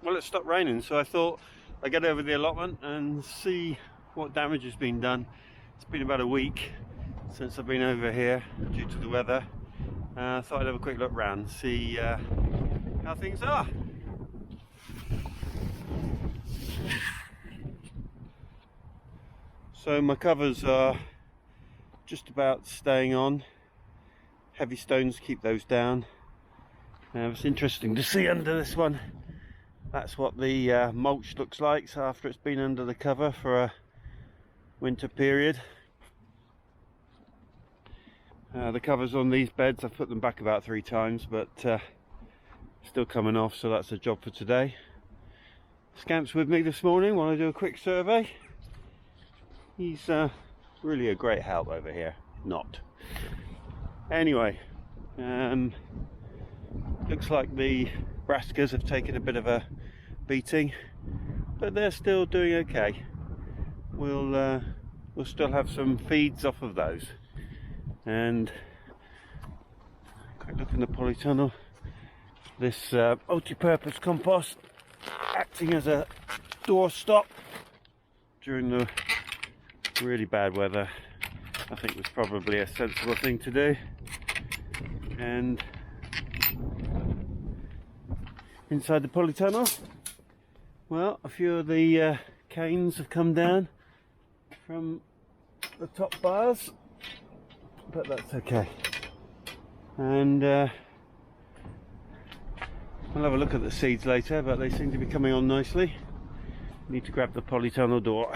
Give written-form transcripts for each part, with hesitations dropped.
well, it stopped raining, so I thought I'd get over the allotment and see what damage has been done. It's been about a week since I've been over here due to the weather. I thought I'd have a quick look round, see how things are. So my covers are just about staying on. Heavy stones keep those down. It's interesting to see under this one. That's what the mulch looks like after it's been under the cover for a winter period. The covers on these beds, I've put them back about 3 times, but still coming off, so that's a job for today. Scamp's with me this morning while I do a quick survey. He's really a great help over here. Not. Anyway, looks like the brassicas have taken a bit of a beating, but they're still doing okay. We'll still have some feeds off of those. And quick look in the polytunnel. This multi-purpose compost acting as a doorstop during the really bad weather, I think was probably a sensible thing to do. And inside the polytunnel, well, a few of the canes have come down from the top bars, but that's okay. And I'll have a look at the seeds later, but they seem to be coming on nicely. Need to grab the polytunnel door.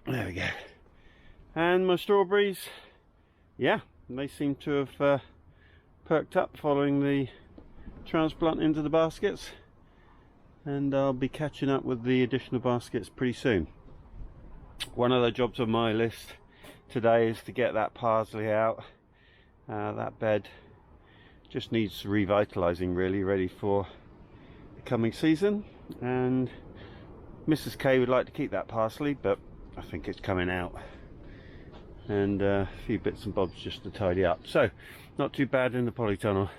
There we go. And my strawberries, yeah, they seem to have perked up following the transplant into the baskets, and I'll be catching up with the additional baskets pretty soon. One of the jobs on my list today is to get that parsley out. That bed just needs revitalizing, really, ready for the coming season. And Mrs. K would like to keep that parsley, but I think it's coming out. And a few bits and bobs just to tidy up. So, not too bad in the polytunnel.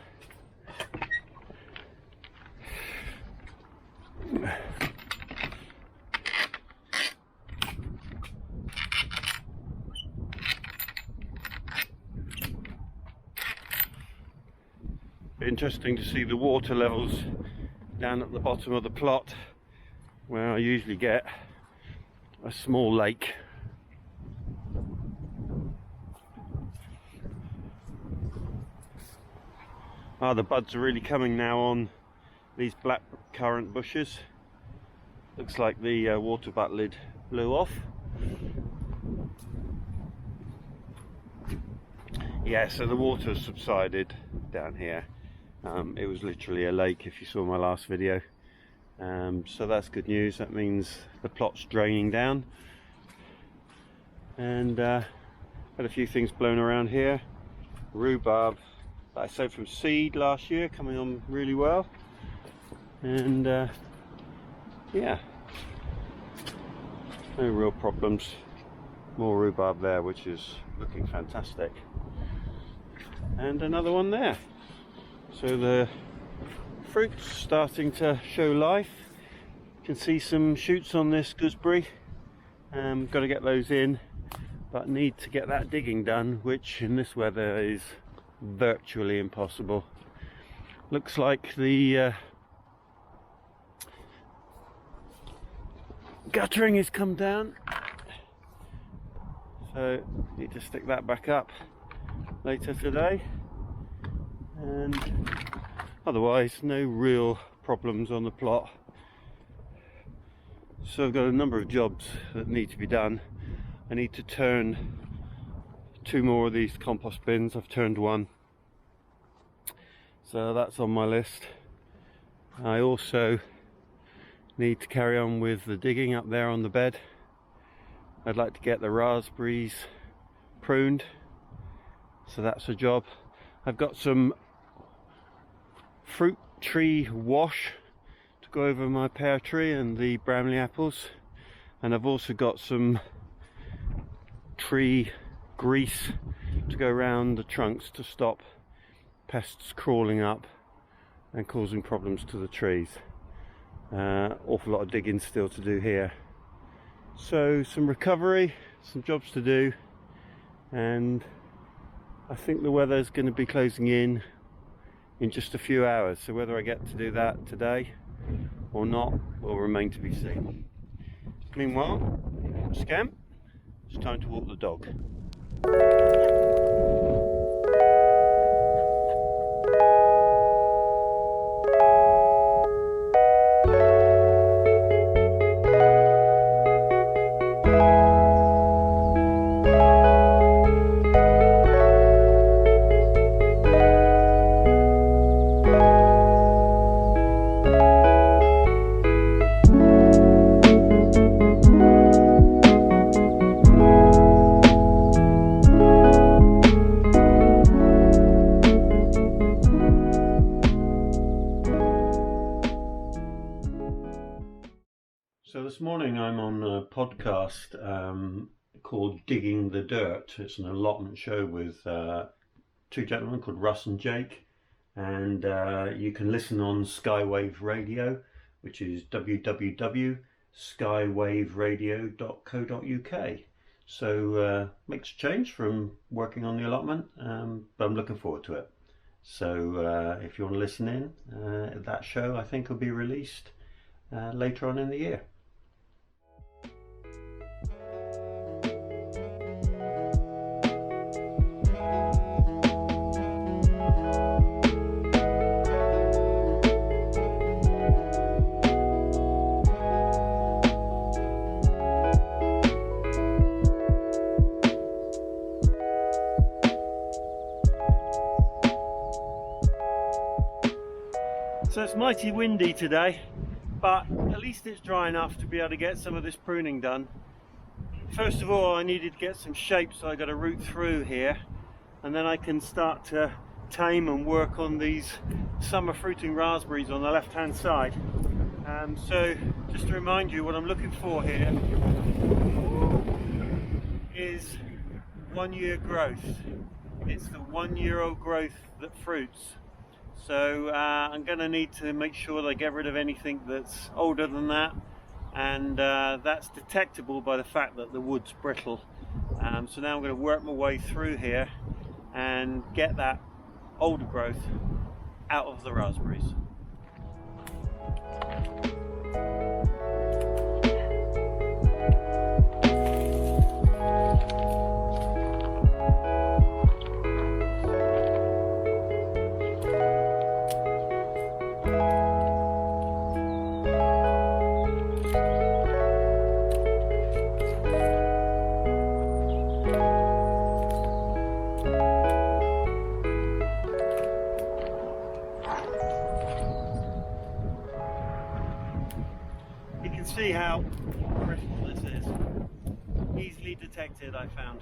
Interesting to see the water levels down at the bottom of the plot, where I usually get a small lake. The buds are really coming now on these black currant bushes. Looks like the water butt lid blew off. Yeah, so the water's subsided down here. It was literally a lake if you saw my last video. So that's good news. That means the plot's draining down. And had a few things blown around here. Rhubarb that I sowed from seed last year, coming on really well. And yeah, no real problems. More rhubarb there, which is looking fantastic. And another one there. So the fruit's starting to show life. You can see some shoots on this gooseberry. Got to get those in, but need to get that digging done, which in this weather is virtually impossible. Looks like the guttering has come down, so need to stick that back up later today. And otherwise no real problems on the plot. So I've got a number of jobs that need to be done. I need to turn 2 more of these compost bins. I've turned 1, so that's on my list. I also need to carry on with the digging up there on the bed. I'd like to get the raspberries pruned, so that's a job. I've got some fruit tree wash to go over my pear tree and the Bramley apples, and I've also got some tree grease to go around the trunks to stop pests crawling up and causing problems to the trees. Awful lot of digging still to do here. So some recovery, some jobs to do, and I think the weather's going to be closing in just a few hours, so whether I get to do that today or not will remain to be seen. Meanwhile, Scamp, it's time to walk the dog. So this morning I'm on a podcast called Digging the Dirt. It's an allotment show with two gentlemen called Russ and Jake, and you can listen on Skywave Radio, which is www.skywaveradio.co.uk. So makes a change from working on the allotment, but I'm looking forward to it. So if you want to listen in, that show I think will be released later on in the year. So it's mighty windy today, but at least it's dry enough to be able to get some of this pruning done. First of all, I needed to get some shape, so I got a root through here, and then I can start to tame and work on these summer fruiting raspberries on the left hand side. So just to remind you, what I'm looking for here is 1 year growth. It's the 1 year old growth that fruits. So I'm going to need to make sure that I get rid of anything that's older than that, and that's detectable by the fact that the wood's brittle. So now I'm going to work my way through here and get that older growth out of the raspberries. See how brittle this is. Easily detected, I found.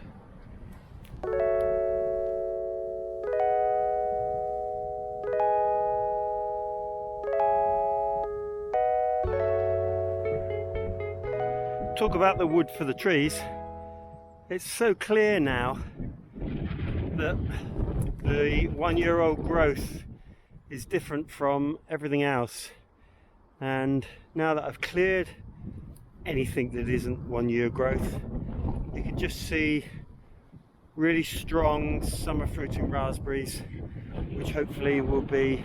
Talk about the wood for the trees. It's so clear now that the 1 year old growth is different from everything else. And now that I've cleared anything that isn't 1 year growth, you can just see really strong summer fruiting raspberries, which hopefully will be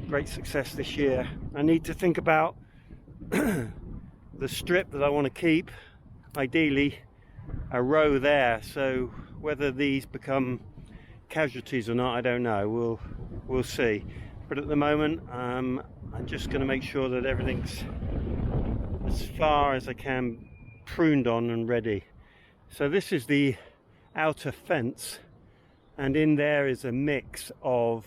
a great success this year. I need to think about the strip that I want to keep, ideally a row there, so whether these become casualties or not, I don't know. We'll see. But at the moment, I'm just going to make sure that everything's as far as I can pruned on and ready. So this is the outer fence, and in there is a mix of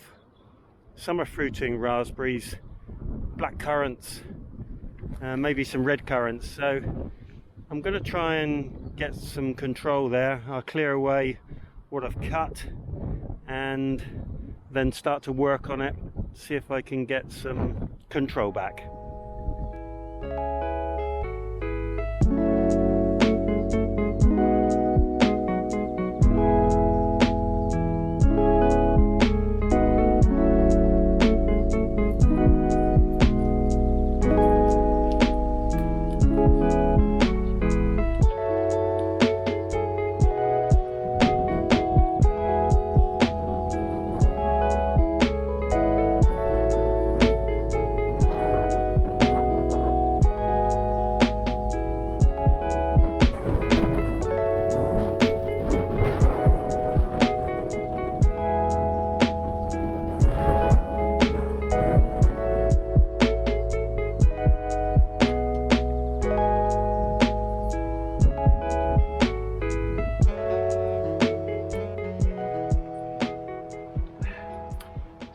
summer fruiting raspberries, black currants, maybe some red currants. So I'm going to try and get some control there. I'll clear away what I've cut and then start to work on it, see if I can get some control back.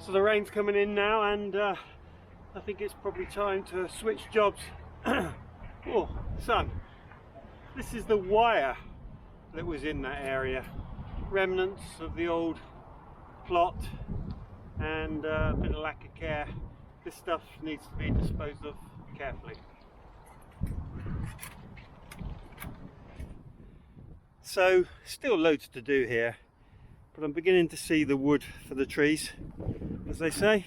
So the rain's coming in now, and I think it's probably time to switch jobs. Oh, sun. This is the wire that was in that area. Remnants of the old plot, and a bit of lack of care. This stuff needs to be disposed of carefully. So still loads to do here, but I'm beginning to see the wood for the trees, as they say.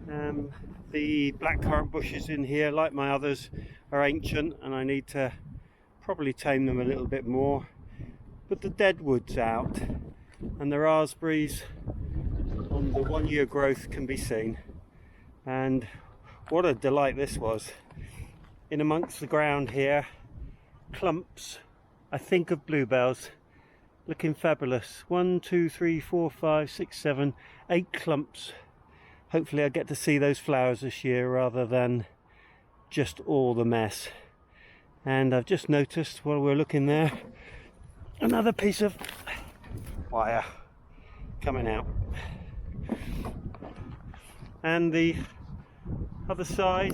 The blackcurrant bushes in here, like my others, are ancient, and I need to probably tame them a little bit more. But the dead wood's out, and the raspberries on the 1 year growth can be seen. And what a delight this was. In amongst the ground here, clumps, I think, of bluebells, looking fabulous. 1, 2, 3, 4, 5, 6, 7, 8 clumps. Hopefully I get to see those flowers this year rather than just all the mess. And I've just noticed while we're looking there, another piece of wire coming out. And the other side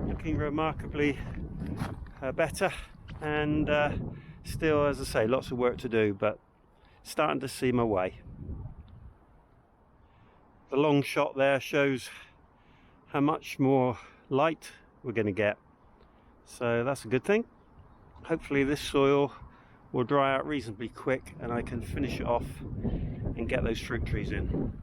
looking remarkably better, and still, as I say, lots of work to do, but starting to see my way. The long shot there shows how much more light we're going to get, so that's a good thing. Hopefully this soil will dry out reasonably quick and I can finish it off and get those fruit trees in.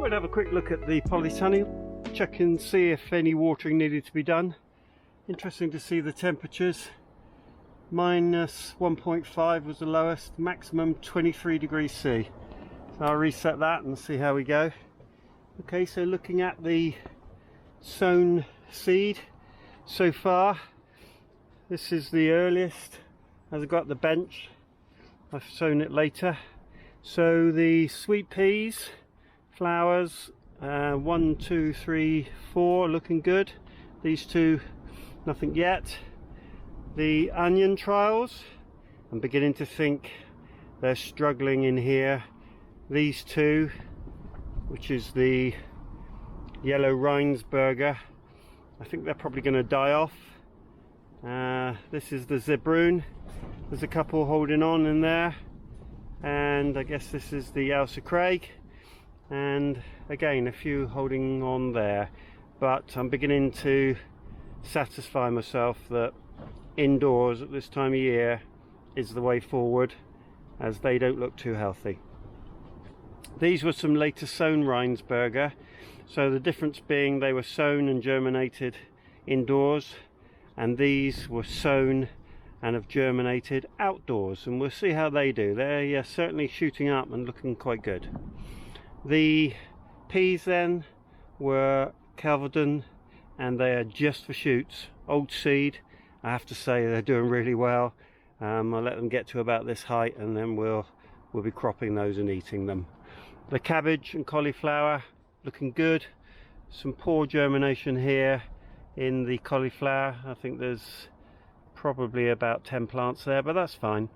I'd have a quick look at the polytunnel, check and see if any watering needed to be done. Interesting to see the temperatures. Minus 1.5 was the lowest, maximum 23 degrees C. So I'll reset that and see how we go. Okay, so looking at the sown seed so far, this is the earliest. As I've got the bench, I've sown it later. So the sweet peas, flowers, 1, 2, 3, 4, looking good. These two, nothing yet. The onion trials, I'm beginning to think they're struggling in here. These two, which is the yellow Rheinsberger, I think they're probably going to die off. This is the Zebrun. There's a couple holding on in there, and I guess this is the Ailsa Craig. And again, a few holding on there, but I'm beginning to satisfy myself that indoors at this time of year is the way forward, as they don't look too healthy. These were some later sown Rheinsberger, so the difference being they were sown and germinated indoors, and these were sown and have germinated outdoors, and we'll see how they do. They're certainly shooting up and looking quite good. The peas then were Kelvedon, and they are just for shoots. Old seed, I have to say they're doing really well. I'll let them get to about this height, and then we'll be cropping those and eating them. The cabbage and cauliflower looking good. Some poor germination here in the cauliflower. I think there's probably about 10 plants there, but that's fine.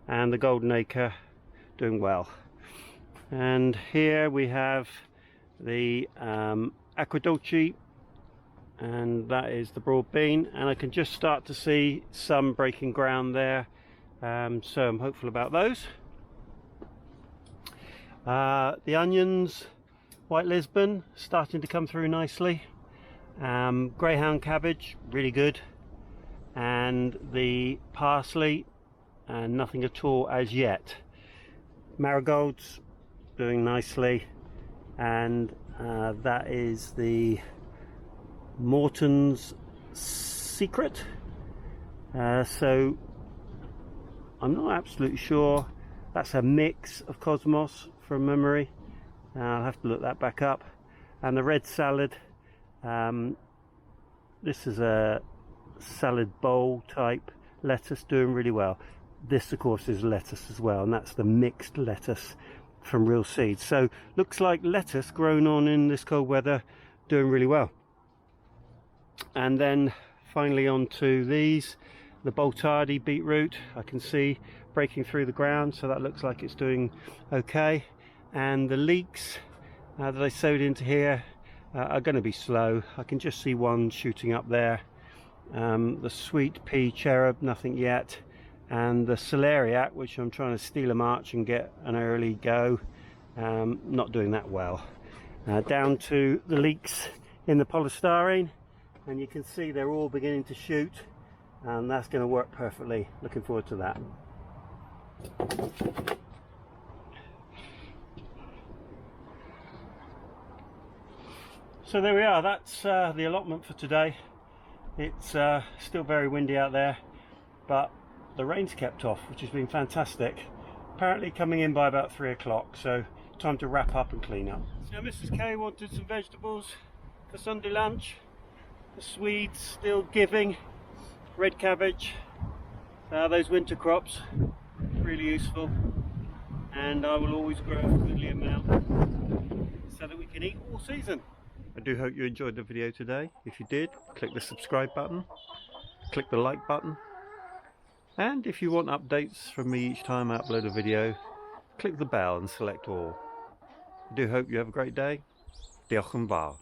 And the golden acre doing well. And here we have the aquadolce, and that is the broad bean, and I can just start to see some breaking ground there, so I'm hopeful about those. The onions, white Lisbon, starting to come through nicely. Greyhound cabbage, really good, and the parsley, and nothing at all as yet. Marigolds doing nicely, and that is the Morton's Secret. So I'm not absolutely sure. That's a mix of Cosmos from memory. I'll have to look that back up. And the red salad, this is a salad bowl type lettuce, doing really well. This of course is lettuce as well, and that's the mixed lettuce from real seeds. So looks like lettuce grown on in this cold weather, doing really well. And then finally on to these, the Boltardi beetroot. I can see breaking through the ground, so that looks like it's doing okay. And the leeks that I sowed into here are going to be slow. I can just see one shooting up there. The sweet pea cherub, nothing yet. And the celeriac, which I'm trying to steal a march and get an early go, not doing that well. Down to the leeks in the polystyrene, and you can see they're all beginning to shoot, and that's going to work perfectly. Looking forward to that. So there we are, that's the allotment for today. It's still very windy out there, but the rain's kept off, which has been fantastic. Apparently coming in by about 3 o'clock, so time to wrap up and clean up. So Mrs. K wanted some vegetables for Sunday lunch. The Swedes still giving. Red cabbage, those winter crops, really useful, and I will always grow a goodly amount so that we can eat all season. I do hope you enjoyed the video today. If you did, click the subscribe button, click the like button, and if you want updates from me each time I upload a video, click the bell and select all. I do hope you have a great day. Diolch yn fawr.